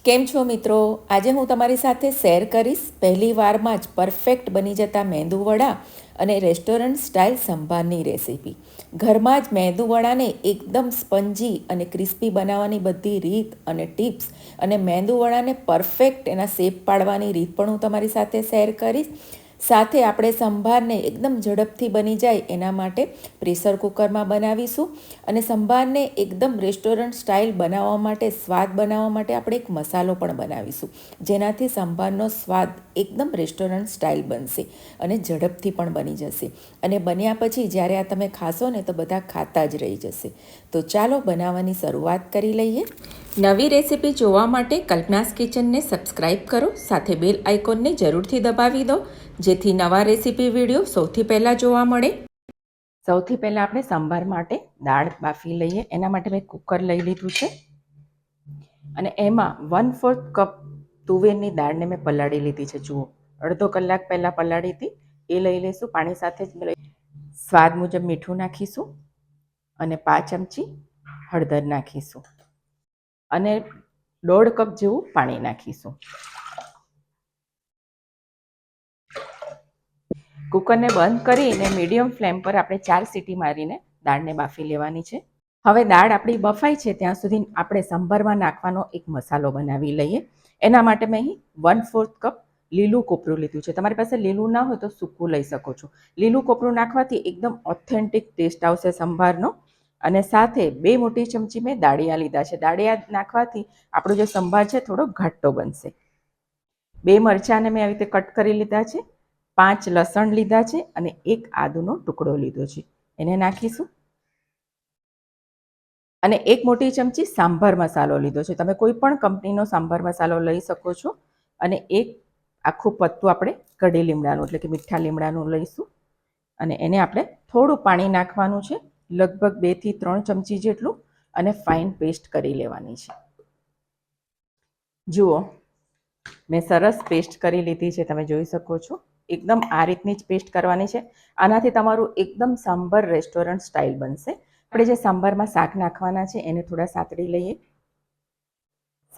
કેમ છો મિત્રો? આજે હું તમારી સાથે શેર કરીશ પહેલી વારમાં જ પરફેક્ટ બની જતા મેંદુવડા અને રેસ્ટોરન્ટ સ્ટાઇલ સંભારની રેસીપી. ઘરમાં જ મેંદુવડાને એકદમ સ્પંજી અને ક્રિસ્પી બનાવવાની બધી રીત અને ટિપ્સ અને મેંદુવડાને પરફેક્ટ એના શેપ પાડવાની રીત પણ હું તમારી સાથે શેર કરીશ. સાથે આપણે સંભારને એકદમ ઝડપથી બની જાય એના માટે પ્રેશર કુકરમાં બનાવીશું અને સંભારને એકદમ રેસ્ટોરન્ટ સ્ટાઇલ બનાવવા માટે સ્વાદ બનાવવા માટે આપણે એક મસાલો પણ બનાવીશું, જેનાથી સંભારનો સ્વાદ એકદમ રેસ્ટોરન્ટ સ્ટાઇલ બનશે અને ઝડપથી પણ બની જશે. અને બન્યા પછી જ્યારે આ તમે ખાશો ને તો બધા ખાતા જ રહી જશે. તો ચાલો બનાવવાની શરૂઆત કરી લઈએ. નવી રેસીપી જોવા માટે કલ્પનાસ કિચનને સબસ્ક્રાઈબ કરો, સાથે બેલ આઇકોનને જરૂરથી દબાવી દો, જેથી નવા રેસીપી વિડીયો સૌથી પહેલાં જોવા મળે. સૌથી પહેલાં આપણે સંભાર માટે દાળ બાફી લઈએ. એના માટે મેં કુકર લઈ લીધું છે અને એમાં 1/4 કપ તુવેરની દાળને મેં પલાળી લીધી છે. જુઓ, અડધો કલાક પહેલાં પલાળી હતી, એ લઈ લઈશું. પાણી સાથે જ સ્વાદ મુજબ મીઠું નાખીશું અને 5 ચમચી હળદર નાખીશું અને 1/2 કપ જેવું પાણી નાખીશું. કુકરને બંધ કરીને મીડિયમ ફ્લેમ પર આપણે 4 સીટી મારીને દાળને બાફી લેવાની છે. હવે દાળ આપણી બફાઈ છે ત્યાં સુધી આપણે સંભારમાં નાખવાનો એક મસાલો બનાવી લઈએ. એના માટે મેં અહીં 1/4 કપ લીલું કોપરું લીધું છે. તમારી પાસે લીલું ના હોય તો સૂકું લઈ શકો છો. લીલું કોપરું નાખવાથી એકદમ ઓથેન્ટિક ટેસ્ટ આવશે સંભારનો. અને સાથે 2 મોટી ચમચી મેં દાળિયા લીધા છે. દાળિયા નાખવાથી આપણો જે સંભાર છે થોડો ઘાટો બનશે. 2 મરચાંને મેં આવી રીતે કટ કરી લીધા છે. 5 લસણ લીધા છે અને 1 આદુનો ટુકડો લીધો છે, એને નાખીશું. અને 1 મોટી ચમચી સાંભાર મસાલો લીધો છે. તમે કોઈ પણ કંપનીનો સાંભાર મસાલો લઈ શકો છો. અને 1 આખું પત્તું આપણે કઢી લીમડાનું એટલે કે મીઠા લીમડાનું લઈશું અને એને આપણે થોડું પાણી નાખવાનું છે, લગભગ 2 થી 3 ચમચી જેટલું, અને ફાઇન પેસ્ટ કરી લેવાની છે. જુઓ, મેં સરસ પેસ્ટ કરી લીધી છે, તમે જોઈ શકો છો. એકદમ આ રીતની જ પેસ્ટ કરવાની છે. આનાથી તમારું એકદમ સાંભાર રેસ્ટોરન્ટ સ્ટાઇલ બનશે. આપણે જે સાંભારમાં શાક નાખવાના છે એને થોડા સાતળી લઈએ.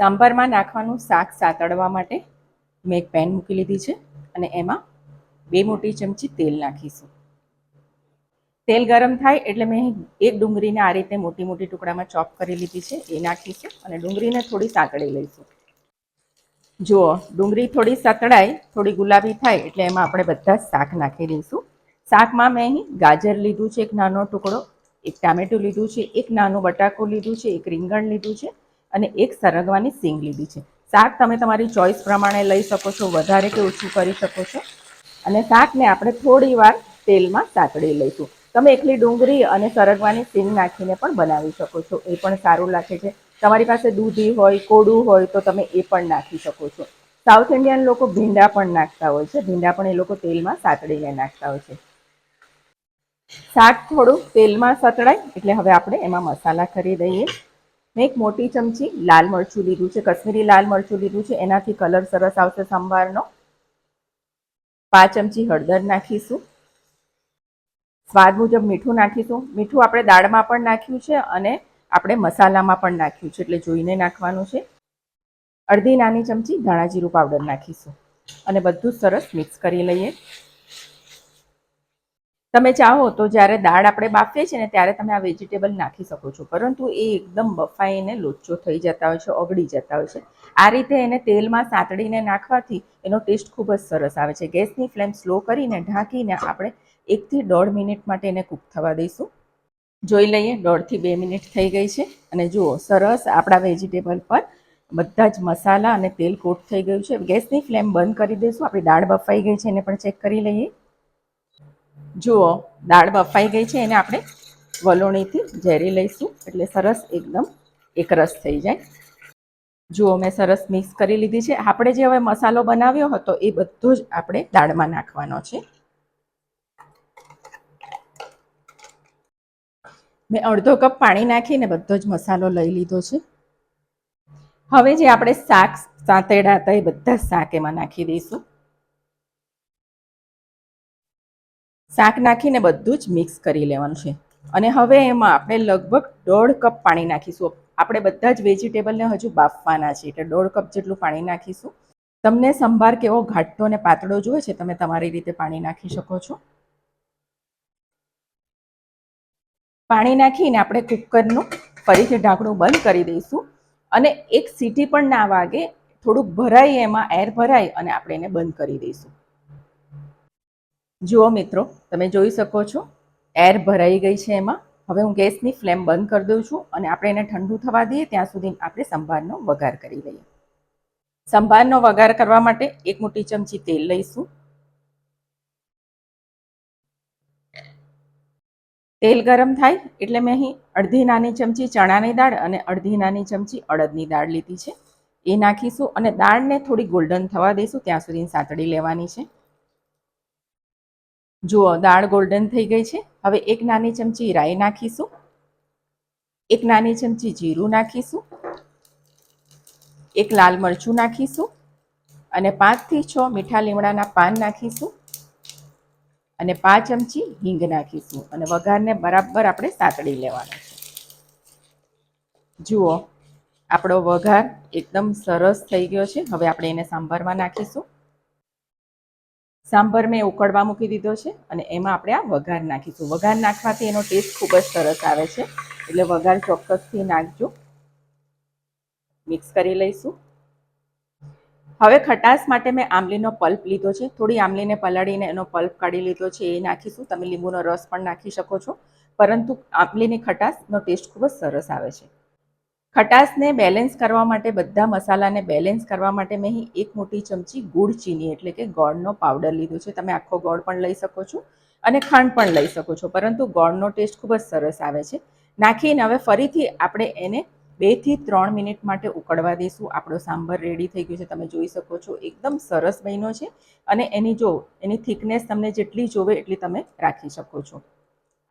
સાંભારમાં નાખવાનું શાક સાતળવા માટે મેં એક પેન મૂકી લીધી છે અને એમાં 2 મોટી ચમચી તેલ નાખીશું. તેલ ગરમ થાય એટલે મેં એક ડુંગળીને આ રીતે મોટી મોટી ટુકડામાં ચોપ કરી લીધી છે, એ નાખીશું અને ડુંગળીને થોડી સાતળી લઈશું. જુઓ, ડુંગળી થોડી સતળાય, થોડી ગુલાબી થાય એટલે એમાં આપણે બધા જ શાક નાખી દઈશું. શાકમાં મેં અહીં ગાજર લીધું છે, એક નાનો ટુકડો, એક ટામેટું લીધું છે, એક નાનું બટાકું લીધું છે, એક રીંગણ લીધું છે અને એક સરગવાની સિંગ લીધી છે. શાક તમે તમારી ચોઈસ પ્રમાણે લઈ શકો છો, વધારે કે ઓછું કરી શકો છો. અને શાકને આપણે થોડી વાર તેલમાં સાતળી લઈશું. તમે એકલી ડુંગળી અને સરગવાની સિંગ નાખીને પણ બનાવી શકો છો, એ પણ સારું લાગે છે. તમારી પાસે દૂધી હોય, કોડું હોય તો તમે એ પણ નાખી શકો છો. સાઉથ ઇન્ડિયન લોકો ભીંડા પણ નાખતા હોય છે. ભીંડા પણ એ લોકો તેલમાં સાતળીને નાખતા હોય છે. શાક થોડું તેલમાં સતળાય એટલે હવે આપણે એમાં મસાલા કરી દઈએ. મેં એક મોટી ચમચી લાલ મરચું લીધું છે, કશ્મીરી લાલ મરચું લીધું છે, એનાથી કલર સરસ આવશે સંભારનો. 5 ચમચી હળદર નાખીશું. સ્વાદ મુજબ મીઠું નાખીશું. મીઠું આપણે દાળમાં પણ નાખ્યું છે અને આપણે મસાલામાં પણ નાખ્યું છે, એટલે જોઈને નાખવાનું છે. અડધી નાની ચમચી ધાણા જીરું પાવડર નાખીશું અને બધું સરસ મિક્સ કરી લઈએ. તમે ચાહો તો જ્યારે દાળ આપણે બાફીએ છીએ ને ત્યારે તમે આ વેજીટેબલ નાખી શકો છો, પરંતુ એ એકદમ બફાઈને લોચો થઈ જતા હોય છે, ઓગળી જતા હોય છે. આ રીતે એને તેલમાં સાતળીને નાખવાથી એનો ટેસ્ટ ખૂબ જ સરસ આવે છે. ગેસની ફ્લેમ સ્લો કરીને ઢાંકીને આપણે 1 થી 1.5 મિનિટ માટે એને કૂક થવા દઈશું. જોઈ લઈએ, 1.5 થી 2 મિનિટ થઈ ગઈ છે અને જુઓ, સરસ આપણા વેજીટેબલ પર બધા જ મસાલા અને તેલ કોટ થઈ ગયું છે. ગેસની ફ્લેમ બંધ કરી દઈશું. આપણી દાળ બફાઈ ગઈ છે, એને પણ ચેક કરી લઈએ. જુઓ, દાળ બફાઈ ગઈ છે, એને આપણે વલોણીથી ઝેરી લઈશું એટલે સરસ એકદમ એકરસ થઈ જાય. જુઓ, મેં સરસ મિક્સ કરી લીધી છે. આપણે જે હવે મસાલો બનાવ્યો હતો એ બધો જ આપણે દાળમાં નાખવાનો છે. મેં અડધો કપ પાણી નાખીને બધો જ મસાલો લઈ લીધો છે. હવે જે આપણે શાક સાતળ્યા હતા એ બધા શાક એમાં નાખી દઈશું. શાક નાખીને બધું જ મિક્સ કરી લેવાનું છે. અને હવે એમાં આપણે લગભગ 1.5 કપ પાણી નાખીશું. આપણે બધા જ વેજીટેબલને હજુ બાફવાના છે એટલે 1.5 કપ જેટલું પાણી નાખીશું. તમને સંભાર કેવો ઘાટો અને પાતળો જોઈએ છે તમે તમારી રીતે પાણી નાખી શકો છો. પાણી નાખીને આપણે કુકરનું ફરીથી ઢાંકણું બંધ કરી દઈશું અને એક સીટી પણ ના વાગે, થોડુંક ભરાય એમાં એર ભરાય અને આપણે એને બંધ કરી દઈશું. જુઓ મિત્રો, તમે જોઈ શકો છો એર ભરાઈ ગઈ છે એમાં. હવે હું ગેસની ફ્લેમ બંધ કરી દઉં છું અને આપણે એને ઠંડુ થવા દઈએ ત્યાં સુધી આપણે સંભારનો વઘાર કરી લઈએ. સંભારનો વઘાર કરવા માટે 1 મોટી ચમચી તેલ લઈશું. તેલ ગરમ થાય એટલે મેં અહીં અડધી નાની ચમચી ચણાની દાળ અને અડધી નાની ચમચી અડદની દાળ લીધી છે, એ નાખીશું અને દાળને થોડી ગોલ્ડન થવા દઈશું ત્યાં સુધી સાતળી લેવાની છે. જુઓ, દાળ ગોલ્ડન થઈ ગઈ છે. હવે 1 નાની ચમચી રાઈ નાખીશું, 1 નાની ચમચી જીરું નાખીશું, 1 લાલ મરચું નાખીશું અને 5 થી 6 મીઠા લીમડાના પાન નાખીશું અને 5 ચમચી હિંગ નાખીશું અને વઘારને બરાબર આપણે સાતળી લેવાનો છે. જુઓ, આપણો વઘાર એકદમ સરસ થઈ ગયો છે. હવે આપણે એને સાંભારમાં નાખીશું. સાંભાર મેં ઉકળવા મૂકી દીધો છે અને એમાં આપણે આ વઘાર નાખીશું. વઘાર નાખવાથી એનો ટેસ્ટ ખૂબ જ સરસ આવે છે, એટલે વઘાર ચોક્કસથી નાખજો. મિક્સ કરી લઈશું. હવે ખટાશ માટે મેં આંબલીનો પલ્પ લીધો છે. થોડી આંબલીને પલાળીને એનો પલ્પ કાઢી લીધો છે, એ નાખીશું. તમે લીંબુનો રસ પણ નાખી શકો છો, પરંતુ આંબલીની ખટાશનો ટેસ્ટ ખૂબ જ સરસ આવે છે. ખટાશને બેલેન્સ કરવા માટે, બધા મસાલાને બેલેન્સ કરવા માટે મેં અહીં 1 મોટી ચમચી ગુડ ચીની એટલે કે ગોળનો પાવડર લીધો છે. તમે આખો ગોળ પણ લઈ શકો છો અને ખાંડ પણ લઈ શકો છો, પરંતુ ગોળનો ટેસ્ટ ખૂબ જ સરસ આવે છે. નાખીને હવે ફરીથી આપણે એને 2 થી 3 મિનિટ માટે ઉકળવા દઈશું. આપણો સાંભાર રેડી થઈ ગયો છે. તમે જોઈ શકો છો એકદમ સરસ બન્યો છે અને એની થિકનેસ તમને જેટલી જોવે એટલી તમે રાખી શકો છો.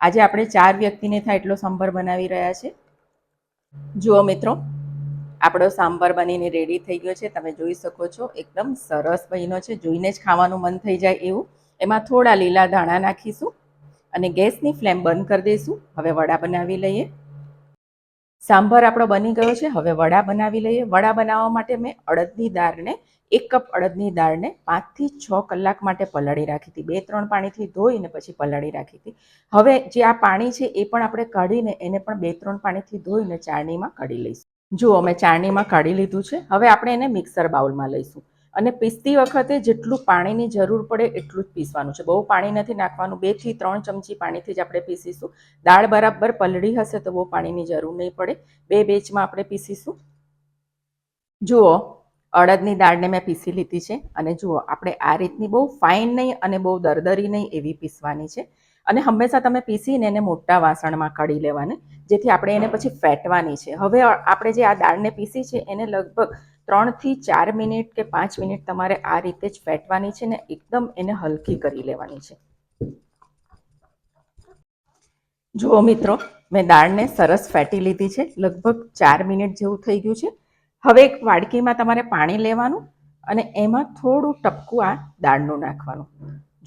આજે આપણે 4 વ્યક્તિને થાય એટલો સાંભાર બનાવી રહ્યા છે. જુઓ મિત્રો, આપણો સાંભાર બનીને રેડી થઈ ગયો છે. તમે જોઈ શકો છો એકદમ સરસ બન્યો છે, જોઈને જ ખાવાનું મન થઈ જાય એવું. એમાં થોડા લીલા ધાણા નાખીશું અને ગેસની ફ્લેમ બંધ કરી દઈશું. હવે વડા બનાવી લઈએ. સાંભાર આપણો બની ગયો છે. હવે વડા બનાવી લઈએ. વડા બનાવવા માટે મેં અડદની દાળને 1 કપ અડદની દાળને 5 થી 6 કલાક માટે પલાળી રાખી હતી. 2-3 પાણીથી ધોઈને પછી પલાળી રાખી હતી. હવે જે આ પાણી છે એ પણ આપણે કાઢીને એને પણ 2-3 પાણીથી ધોઈને ચાળણીમાં કાઢી લઈશું. જુઓ, મેં ચાળણીમાં કાઢી લીધું છે. હવે આપણે એને મિક્સર બાઉલમાં લઈશું અને પીસતી વખતે જેટલું પાણીની જરૂર પડે એટલું જ પીસવાનું છે. બહુ પાણી નથી નાખવાનું. 2 થી 3 ચમચી પાણીથી જ આપણે પીસીશું. દાળ બરાબર પલળી હશે તો બહુ પાણીની જરૂર નહીં પડે. 2 બેચમાં આપણે પીસીશું. જુઓ, અડદની દાળને મેં પીસી લીધી છે અને જુઓ, આપણે આ રીતની બહુ ફાઇન નહીં અને બહુ દરદરી નહીં એવી પીસવાની છે. અને હંમેશા તમે પીસીને એને મોટા વાસણમાં કાઢી લેવાની, જેથી આપણે એને પછી ફેટવાની છે. હવે આપણે જે આ દાળને પીસી છે એને લગભગ 3 થી 4 મિનિટ કે 5 મિનિટ તમારે આ રીતે જ ફેટવાની છે ને એકદમ એને હલકી કરી લેવાની છે. જુઓ મિત્રો, મેં દાળને સરસ ફેટી લીધી છે. લગભગ 4 મિનિટ જેવું થઈ ગયું છે. હવે એક વાડકીમાં તમારે પાણી લેવાનું અને એમાં થોડું ટપકું આ દાળનું નાખવાનું.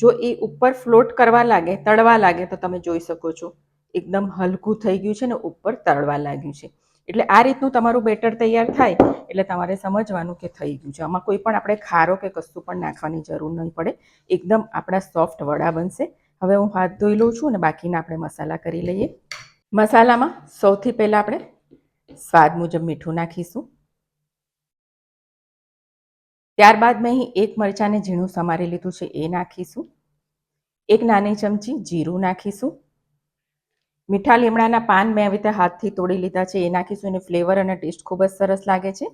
જો એ ઉપર ફ્લોટ કરવા લાગે, તળવા લાગે તો તમે જોઈ શકો છો એકદમ હલકું થઈ ગયું છે ને ઉપર તળવા લાગ્યું છે. એટલે આ રીતનું તમારું બેટર તૈયાર થાય એટલે તમારે સમજવાનું કે થઈ ગયું છે. આમાં કોઈ પણ આપણે ખારો કે કશું પણ નાખવાની જરૂર નહીં પડે. એકદમ આપણા સોફ્ટ વડા બનશે. હવે હું હાથ ધોઈ લઉં છું અને બાકીના આપણે મસાલા કરી લઈએ. મસાલામાં સૌથી પહેલાં આપણે સ્વાદ મુજબ મીઠું નાખીશું. ત્યારબાદ મેં અહીં 1 મરચાંને ઝીણું સમારી લીધું છે, એ નાખીશું. 1 નાની ચમચી જીરું નાખીશું. મીઠા લીમડાના પાન મેં આવી રીતે હાથથી તોડી લીધા છે, એ નાખીશું. એની ફ્લેવર અને ટેસ્ટ ખૂબ જ સરસ લાગે છે.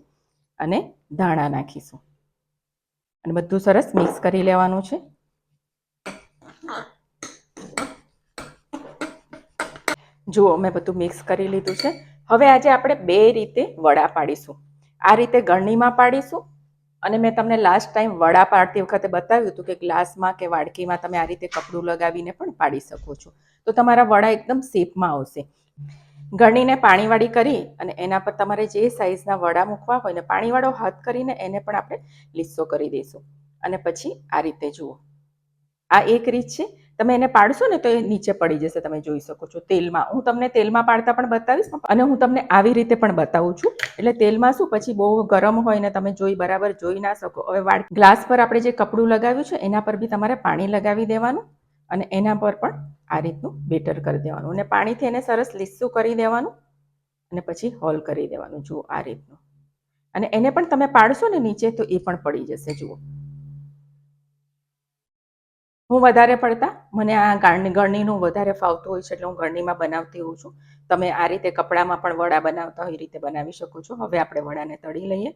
અને ધાણા નાખીશું અને બધું સરસ મિક્સ કરી લેવાનું છે. જુઓ, મેં બધું મિક્સ કરી લીધું છે. હવે આજે આપણે 2 રીતે વડા પાડીશું. આ રીતે ગળણીમાં પાડીશું અને મેં તમને લાસ્ટ ટાઈમ વડા પાડતી વખતે બતાવ્યું હતું કે ગ્લાસમાં કે વાડકીમાં તમે આ રીતે કપડું લગાવીને પણ પાડી શકો છો, તો તમારા વડા એકદમ શેપમાં આવશે. ગળણીને પાણીવાળી કરી અને એના પર તમારે જે સાઇઝના વડા મૂકવા હોય ને પાણીવાળો હાથ કરીને એને પણ આપણે લીસો કરી દઈશું. અને પછી આ રીતે જુઓ, આ એક રીત છે. તમે એને પાડશો ને તો એ નીચે પડી જશે. તમે જોઈ શકો છો તેલમાં. હું તમને તેલમાં પાડતા પણ બતાવીશ અને હું તમને આવી રીતે પણ બતાવું છું. એટલે તેલમાં શું પછી બહુ ગરમ હોય ને તમે બરાબર જોઈ ના શકો. હવે ગ્લાસ પર આપણે જે કપડું લગાવ્યું છે એના પર બી તમારે પાણી લગાવી દેવાનું અને એના પર પણ આ રીતનું બેટર કરી દેવાનું અને પાણીથી એને સરસ લીસું કરી દેવાનું અને પછી હોલ કરી દેવાનું. જુઓ આ રીતનું. અને એને પણ તમે પાડશો ને નીચે તો એ પણ પડી જશે. જુઓ, હું વધારે પડતા મને આ ગળણીનું વધારે ફાવતું હોય છે એટલે હું ગળણીમાં બનાવતી હોઉં છું. તમે આ રીતે કપડામાં પણ વડા બનાવતા હોય એ રીતે બનાવી શકો છો. હવે આપણે વડાને તળી લઈએ.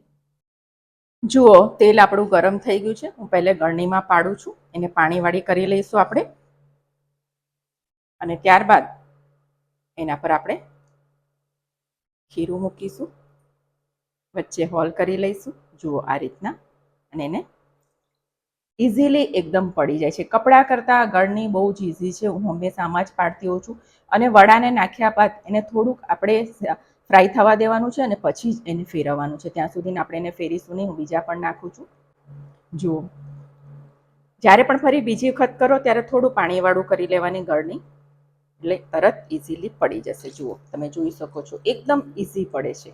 જુઓ, તેલ આપણું ગરમ થઈ ગયું છે. હું પહેલે ગળણીમાં પાડું છું. એને પાણીવાળી કરી લઈશું આપણે અને ત્યારબાદ એના પર આપણે ખીરું મૂકીશું, વચ્ચે હોલ કરી લઈશું. જુઓ આ રીતના. અને એને ઇઝીલી એકદમ પડી જાય છે. કપડાં કરતાં ગળણી બહુ જ ઇઝી છે. હું હંમેશા આમાં જ પાડતી હોઉં છું. અને વડાને નાખ્યા બાદ એને થોડુંક આપણે ફ્રાય થવા દેવાનું છે અને પછી જ એને ફેરવવાનું છે. ત્યાં સુધી આપણે એને ફેરીશું નહીં. હું બીજા પણ નાખું છું. જુઓ, જ્યારે પણ ફરી બીજી વખત કરો ત્યારે થોડું પાણીવાળું કરી લેવાની ગળણી, એટલે તરત ઇઝીલી પડી જશે. જુઓ, તમે જોઈ શકો છો એકદમ ઇઝી પડે છે.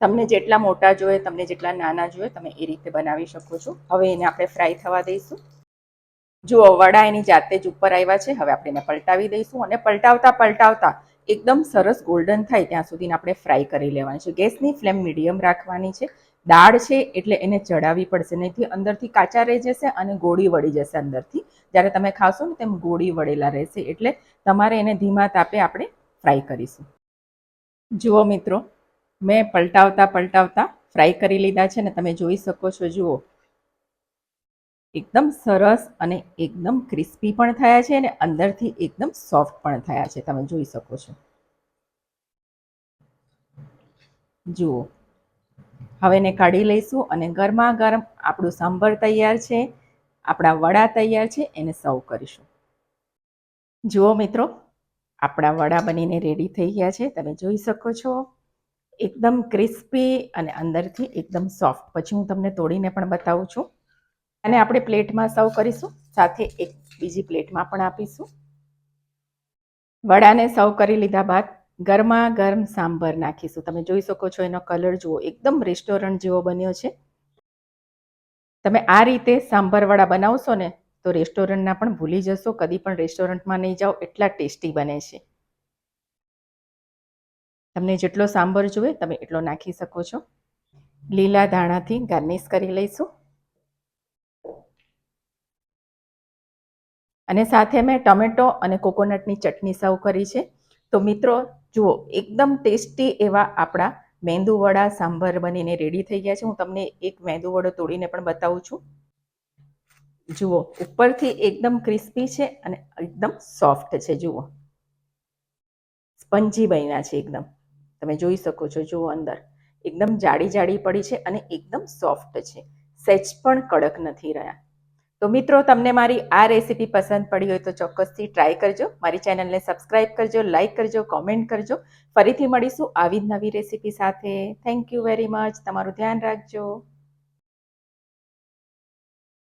તમને જેટલા મોટા જોઈએ, તમને જેટલા નાના જોઈએ, તમે એ રીતે બનાવી શકો છો. હવે એને આપણે ફ્રાય થવા દઈશું. જુઓ, વડા એની જાતે જ ઉપર આવ્યા છે. હવે આપણે એને પલટાવી દઈશું અને પલટાવતા એકદમ સરસ ગોલ્ડન થાય ત્યાં સુધી આપણે ફ્રાય કરી લેવાની છે. ગેસની ફ્લેમ મીડિયમ રાખવાની છે. દાળ છે એટલે એને ચડાવવી પડશે, નહીંથી અંદરથી કાચા રહી જશે અને ગોળી વળી જશે અંદરથી. જ્યારે તમે ખાશો ને તેમ ગોળી વળેલા રહેશે. એટલે તમારે એને ધીમા તાપે આપણે ફ્રાય કરીશું. જુઓ મિત્રો, મેં પલટાવતા ફ્રાય કરી લીધા છે ને તમે જોઈ શકો છો. જુઓ, એકદમ સરસ અને એકદમ ક્રિસ્પી પણ થયા છે અને અંદરથી એકદમ સોફ્ટ પણ થયા છે. તમે જોઈ શકો છો. જુઓ, હવે એને કાઢી લઈશું અને ગરમા ગરમ આપણું સાંભર તૈયાર છે, આપણા વડા તૈયાર છે. એને સર્વ કરીશું. જુઓ મિત્રો, આપણા વડા બનીને રેડી થઈ ગયા છે. તમે જોઈ શકો છો એકદમ ક્રિસ્પી અને અંદરથી એકદમ સોફ્ટ. પછી હું તમને તોડીને પણ બતાવું છું. અને આપણે પ્લેટમાં સર્વ કરીશું. સાથે એક બીજી પ્લેટમાં પણ આપીશું. વડાને સર્વ કરી લીધા બાદ ગરમા ગરમ સાંભર નાખીશું. તમે જોઈ શકો છો એનો કલર જુઓ, એકદમ રેસ્ટોરન્ટ જેવો બન્યો છે. તમે આ રીતે સાંભર વડા બનાવશો ને તો રેસ્ટોરન્ટના પણ ભૂલી જશો. કદી પણ રેસ્ટોરન્ટમાં નહીં જાઓ, એટલા ટેસ્ટી બને છે. તમને જેટલો સાંભર જોઈએ તમે એટલો નાખી શકો છો. લીલા ધાણાથી ગાર્નિશ કરી લઈશું. અને સાથે મેં ટમેટો અને કોકોનટની ચટણી સર્વ કરી છે. તો મિત્રો જુઓ, એકદમ ટેસ્ટી એવા આપણા મેંદુ વડા સાંભર બનીને રેડી થઈ ગયા છે. હું તમને એક મેંદુ વડો તોડીને પણ બતાવું છું. જુઓ, ઉપરથી એકદમ ક્રિસ્પી છે અને એકદમ સોફ્ટ છે. જુઓ, સ્પંજી બન્યા છે એકદમ. તમે જોઈ શકો છો. જુઓ, અંદર એકદમ જાડી પડી છે અને એકદમ સોફ્ટ છે. સહેજ પણ કડક નથી રહ્યા. તો મિત્રો, તમને મારી આ રેસીપી પસંદ પડી હોય તો ચોક્કસથી ટ્રાય કરજો. મારી ચેનલને સબસ્ક્રાઇબ કરજો, લાઇક કરજો, કોમેન્ટ કરજો. ફરીથી મળીશું આવી જ નવી રેસીપી સાથે. Thank you very much. તમારું ધ્યાન રાખજો.